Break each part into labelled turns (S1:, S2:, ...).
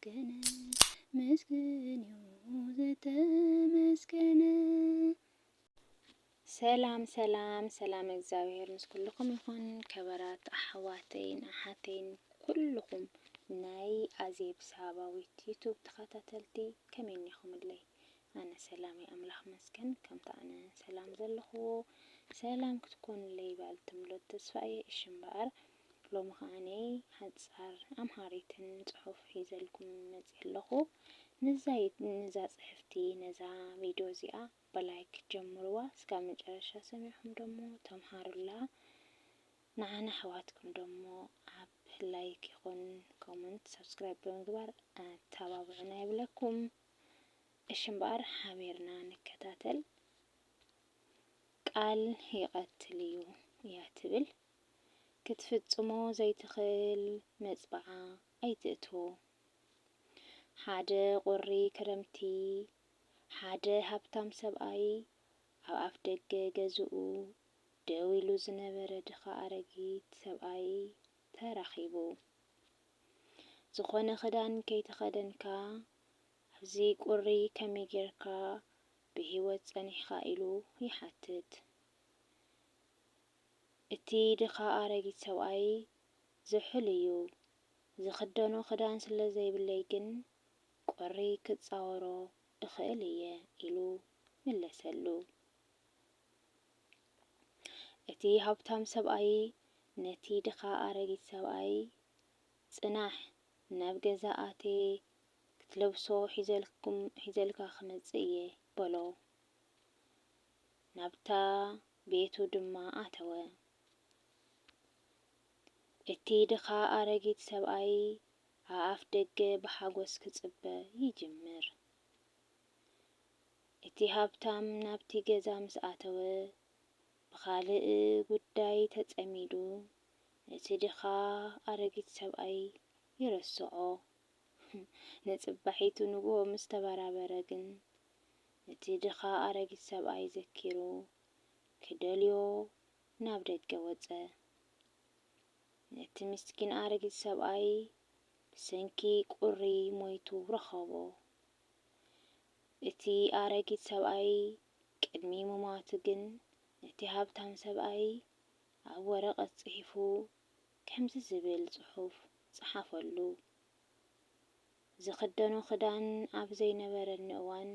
S1: ተመስገነ ምስግን ዘተመስገነ። ሰላም እግዚአብሔር ምስ ኩልኩም ይኹን። ከበራት ኣሕዋተይን ኣሓተይን ኩልኩም ናይ ኣዜብ ሳባዊት ዩቱብ ተኸታተልቲ ከመይ ኢኹምለይ? ኣነ ሰላም ኣምላኽ መስገን። ከምታ ኣነ ሰላም ዘለኽዎ ሰላም ክትኮኑለይ ባል ትምሎት ተስፋየ እሽምበኣር ሎሚ ከዓኒ ሓፃር ኣምሃሪትን ፅሑፍ ሒዘልኩም መፅእ ኣለኹ። ነዛ ፅሕፍቲ ነዛ ቪድዮ እዚኣ በላይክ ጀምርዋ እስካብ መጨረሻ ሰሚዕኩም ደሞ ተምሃሩላ። ንዓና ኣሕዋትኩም ደሞ ኣብ ላይክ ይኹን ኮመንት ሰብስክራይብ ብምግባር ተባብዑና ይብለኩም። እሽምበኣር ሓቢርና ንከታተል። ቃል ይቐትል እዩ እያ ትብል ክትፍጽሞ ዘይትኽእል መጽበዓ ኣይትእትዎ። ሓደ ቁሪ ክረምቲ ሓደ ሃብታም ሰብኣይ ኣብ ኣፍ ደገ ገዝኡ ደው ኢሉ ዝነበረ ድኻ ኣረጊት ሰብኣይ ተራኺቡ። ዝኾነ ክዳን ከይተኸደንካ ኣብዚ ቁሪ ከመይ ጌርካ ብሂወት ፀኒሕካ ኢሉ ይሓትት። እቲ ድኻ ኣረጊት ሰብኣይ ዝሑል እዩ። ዝኽደኖ ክዳን ስለ ዘይብለይ ግን ቁሪ ክፃወሮ እኽእል እየ ኢሉ መለሰሉ። እቲ ሃብታም ሰብኣይ ነቲ ድኻ ኣረጊት ሰብኣይ ጽናሕ ናብ ገዛ ኣቴ ክትለብሶ ሒዘልካ ክመጽእ እየ በሎ። ናብታ ቤቱ ድማ ኣተወ። እቲ ድኻ ኣረጊት ሰብኣይ ኣፍ ደገ ብሓጎስ ክጽበ ይጅምር። እቲ ሃብታም ናብቲ ገዛ ምስ ኣተወ ብኻልእ ጉዳይ ተጸሚዱ እቲ ድኻ ኣረጊት ሰብኣይ ይረስዖ። ንጽባሒቱ ንግሆ ምስ ተበራበረ ግን እቲ ድኻ ኣረጊት ሰብኣይ ዘኪሩ ክደልዮ ናብ ደገ ወፀ። ነቲ ምስኪን ኣረጊት ሰብኣይ ብሰንኪ ቁሪ ሞይቱ ረኸቦ። እቲ ኣረጊት ሰብኣይ ቅድሚ ምሟቱ ግን ነቲ ሃብታም ሰብኣይ ኣብ ወረቐት ጽሒፉ ከምዚ ዝብል ጽሑፍ ጽሓፈሉ። ዝኽደኖ ክዳን ኣብ ዘይነበረኒ እዋን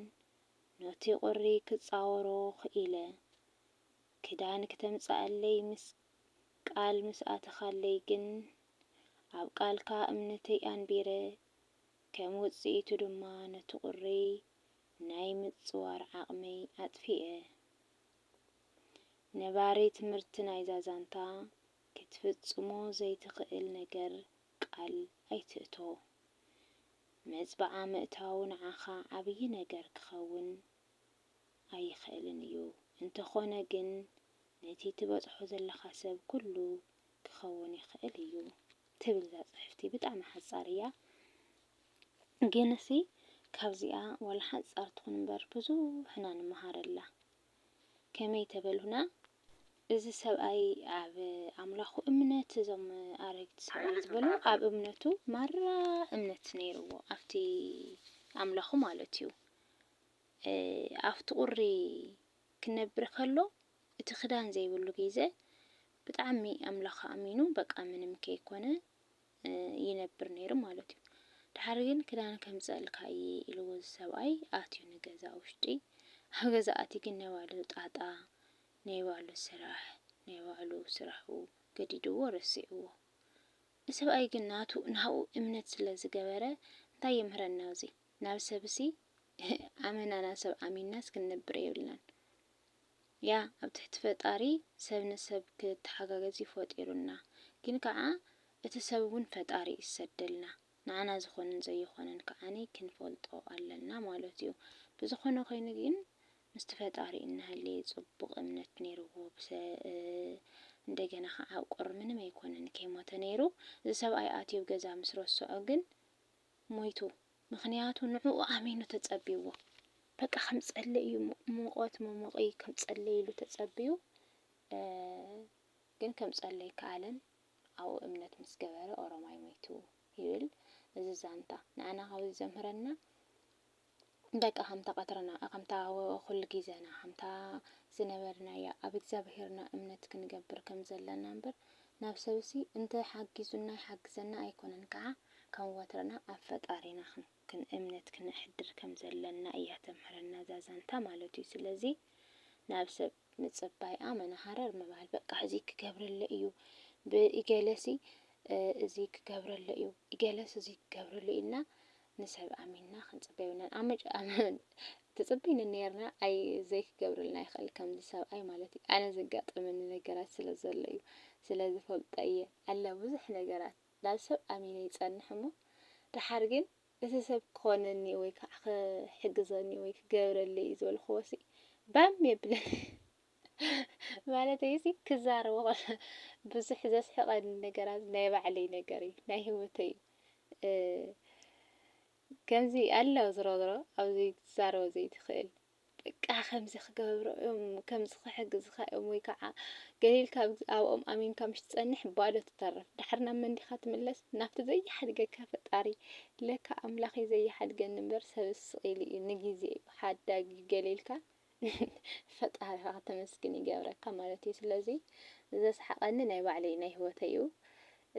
S1: ነቲ ቁሪ ክጻወሮ ክኢለ ክዳን ክተምጽኣለይ ቃል ምስ ኣተኻለይ ግን ኣብ ቃልካ እምነተይ ኣንቢረ ከም ውጽኢቱ ድማ ነቲ ቁሪ ናይ ምጽዋር ዓቕመይ ኣጥፊአ። ነባሪ ትምህርቲ ናይ ዛዛንታ ክትፍጽሞ ዘይትኽእል ነገር ቃል ኣይትእቶ። መጽበዓ ምእታው ንዓኻ ዓብዪ ነገር ክኸውን ኣይኽእልን እዩ። እንተኾነ ግን ነቲ ትበጽሖ ዘለኻ ሰብ ኩሉ ክኸውን ይኽእል እዩ ትብል ዛ ፅሕፍቲ። ብጣዕሚ ሓፃር እያ ግን እሲ ካብዚኣ ዋላ ሓፃር ትኹን እምበር ብዙሕና ንመሃረላ። ከመይ ተበልሁና እዚ ሰብኣይ ኣብ ኣምላኹ እምነት እዞም ኣረጊት ሰብኣይ ዝበሉ ኣብ እምነቱ ማራ እምነት ነይርዎ ኣብቲ ኣምላኹ ማለት እዩ። ኣብቲ ቁሪ ክነብር ከሎ እቲ ክዳን ዘይብሉ ግዜ ብጣዕሚ ኣምላኹ ኣሚኑ በቃ ምንም ከይኮነ ይነብር ነይሩ ማለት እዩ። ድሓር ግን ክዳን ከምፅአልካ እየ ኢልዎ ሰብኣይ ኣትዩ ንገዛ ውሽጢ። ኣብ ገዛ ኣትዩ ግን ናይ ባዕሉ ጣጣ ናይ ባዕሉ ስራሕ ናይ ባዕሉ ስርሑ ገዲድዎ ረሲዕዎ። ሰብኣይ ግን ናብኡ እምነት ስለ ዝገበረ እንታይ የምህረና እዚ ናብ ሰብሲ ኣመናና ሰብ ኣሚናስ ክንነብር የብልናን። ያ ኣብ ትሕቲ ፈጣሪ ሰብ ንሰብ ክትሓጋገዝ ይፈጢሩና ግን ከዓ እቲ ሰብ እውን ፈጣሪ ይሰደልና። ንዓና ዝኾነን ዘይኾነን ከዓኒ ክንፈልጦ ኣለና ማለት እዩ። ብዝኾነ ኮይኑ ግን ምስቲ ፈጣሪ እናሃለየ ጽቡቕ እምነት ነይርዎ። እንደገና ከዓ ኣብ ቁሪ ምንም ኣይኮነን ከይሞተ ነይሩ። እዚ ሰብኣይ ኣትዩ ገዛ ምስ ረስዖ ግን ሞይቱ። ምክንያቱ ንዕኡ ኣሚኑ ተጸቢዎ በቃ ከም ጸለይ እዩ ሙቆት መሞቂ ከም ጸለይ ኢሉ ተጸቢዩ ግን ከም ጸለይ ከኣለን ኣብኡ እምነት ምስ ገበረ ኦሮማይ ሞይቱ ይብል። እዚ ዛንታ ንዓና ካብ ዘምህረና በቃ ከምታ ቀትረና ከምታ ኩሉ ግዜና ከምታ ዝነበርናያ ኣብ እግዚአብሔርና እምነት ክንገብር ከም ዘለና እምበር ናብ ሰብሲ እንተ ሓጊዙና ይሓግዘና ኣይኮነን ከዓ ከም ወትረና ኣብ ፈጣሪና እምነት ክንሕድር ከም ዘለና እያ ተምህረና ዛዛንታ ማለት እዩ። ስለዚ ናብ ሰብ ምጽባይኣ መናሃረር ምባል በቃ እዚ ክገብረለ እዩ ብኢገለሲ እዚ ክገብረለ እዩ ኢገለስ እዚ ክገብረለ ኢልና ንሰብ ኣሚንና ክንጽበዩና ተጽበይና ነርና ኣይ ዘይክገብረልና ይኽእል ከም ሰብኣይ ማለት እዩ። ኣነ ዘጋጥመኒ ነገራት ስለ ዘሎ እዩ ስለዝፈልጦ እየ ኣለ ብዙሕ ነገራት ናብ ሰብ ኣሚነ ይጸንሕ እሞ ድሓር ግን እቲ ሰብ ክኾነኒ ወይ ከዓ ክሕግዘኒ ወይ ክገብረለይ ዝበልክዎሲ ባም የብለኒ ማለት እዩ። ክዛረቦ ብዙሕ ዘስሕቐኒ ነገራት ናይ ባዕለይ ነገር እዩ ናይ ህይወተይ ከምዚ ኣለ ዝሮዝሮ ኣብዚ ክዛረቦ ዘይትኽእል በቃ ከምዚ ክገብሮ ከምዚ ክሕግዝካ ወይ ከዓ ገሊልካ ኣብኦም ኣሚንካ ምስ ትጸንሕ ባዶ ትተርፍ ድሕር ናብ መን ዲኻ ትምለስ ናብቲ ዘይሓድገካ ፈጣሪ ለካ ኣምላኽ ዘይሓድገኒ እምበር ሰብ ስቕ ኢሉ እዩ ንግዜ እዩ ሓዳጊ ገሊልካ ፈጣሪኻ ተመስግን ይገብረካ ማለት እዩ። ስለዚ ዘስሓቐኒ ናይ ባዕለይ ናይ ህይወተይ እዩ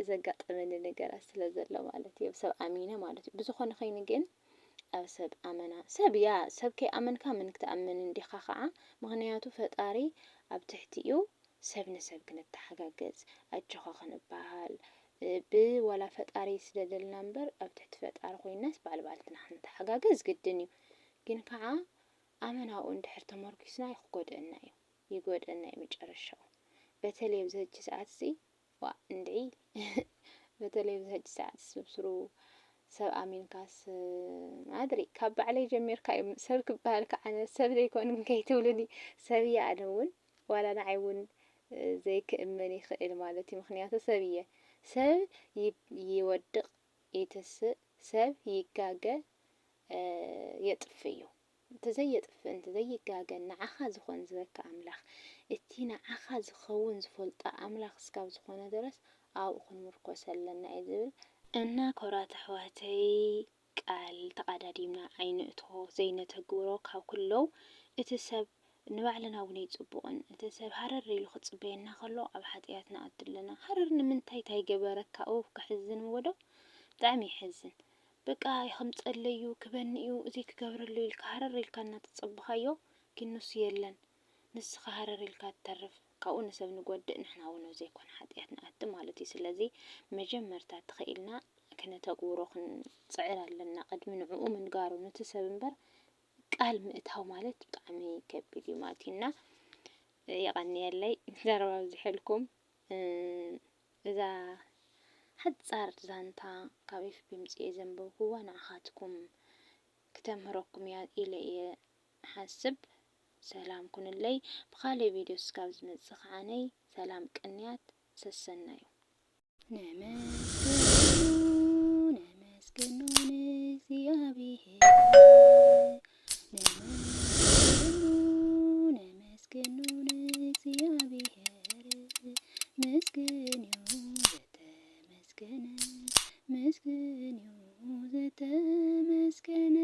S1: ዘጋጠመኒ ነገራት ስለ ዘሎ ማለት እዩ ሰብ ኣሚነ ማለት እዩ። ብዝኾነ ኸይኑ ግን ኣብ ሰብ ኣመና ሰብ ከይኣመንካ ምን ክትኣምን እንዲኻ ከዓ ምክንያቱ ፈጣሪ ኣብ ትሕቲኡ ሰብ ንሰብ ክንተሓጋገዝ ኣጆኻ ክንበሃል ብዋላ ፈጣሪ ስለደልና እምበር ኣብ ትሕቲ ፈጣሪ ኮይናስ ባዕልና ክንተሓጋገዝ ግድን እዩ። ግን ከዓ ኣመናኡ እንድሕር ተመርኪስና ክጎድአና እዩ ይጎድአና እዩ መጨረሻው በተለይ ኣብዚ ሕጂ ሰዓት እዚ ዋ እንድዒ በተለይ ኣብዚ ሕጂ ሰዓት ስብስሩ ሰብ ኣሚንካስ ማድሪ ካብ ባዕለይ ጀሚርካ ሰብ ክበሃል ከዓ ሰብ ዘይኮን ከይትብሉኒ ሰብ እየ ኣነ እውን ዋላ ንዓይ እውን ዘይክእመን ይኽእል ማለት እዩ። ምክንያቱ ሰብ እየ ሰብ ይወድቕ ይትስእ ሰብ ይጋገ የጥፍ እዩ እንተዘየጥፍ እንተዘይጋገ ንዓኻ ዝኾን ዝበካ ኣምላኽ እቲ ንዓኻ ዝኸውን ዝፈልጣ ኣምላኽ እስካብ ዝኾነ ድረስ ኣብኡ ክንምርኮስ ኣለና እዩ ዝብል እና ኮራት ኣሕዋተይ ቃል ተቀዳዲምና ኣይንእትዎ ዘይነተግብሮ ካብ ኩለው እቲ ሰብ ንባዕልና እውን ይጽቡቕን እቲ ሰብ ሃረር ኢሉ ክጽበየና ከሎ ኣብ ሓጢኣት ንኣቱ ኣለና ሃረር ንምንታይ ታይገበረካ ኦ ክሕዝን ወዶ ብጣዕሚ ይሕዝን በቃ ይኸምፀለዩ ክበኒኡ እዚ ክገብረሉ ኢልካ ሃረር ኢልካ እናተጸብኻዮ ግን ንሱ የለን ንስኻ ሃረር ኢልካ ትተርፍ ካብኡ ንሰብ ንጎድእ ንሕና እውን ዘይኮነ ሓጢኣት ንኣቱ ማለት እዩ። ስለዚ መጀመርታ ተኸኢልና ክነተግብሮ ክንጽዕር ኣለና ቅድሚ ንዕኡ ምንጋሩ ነቲ ሰብ እምበር ቃል ምእታው ማለት ብጣዕሚ ከቢድ እዩ ማለት እዩ። እና ይቐኒየለይ ዘረባ ዝሕልኩም እዛ ሓጻር ዛንታ ካብ ኤፍቢ ምጽኤ ዘንበብኩዋ ንዓኻትኩም ክተምህረኩም እያ ኢለ እየ ሓስብ ሰላም ኩንለይ ብኻልእ ቪድዮ እስካብ ዝመጽእ ከዓነይ ሰላም ቅንያት ሰሰና እዩ። ነመስግኑ ንእግዚአብሔር ነመስግኑ ንእግዚአብሔር ምስግን ዘተመስገነ ምስግን ዘተመስገነ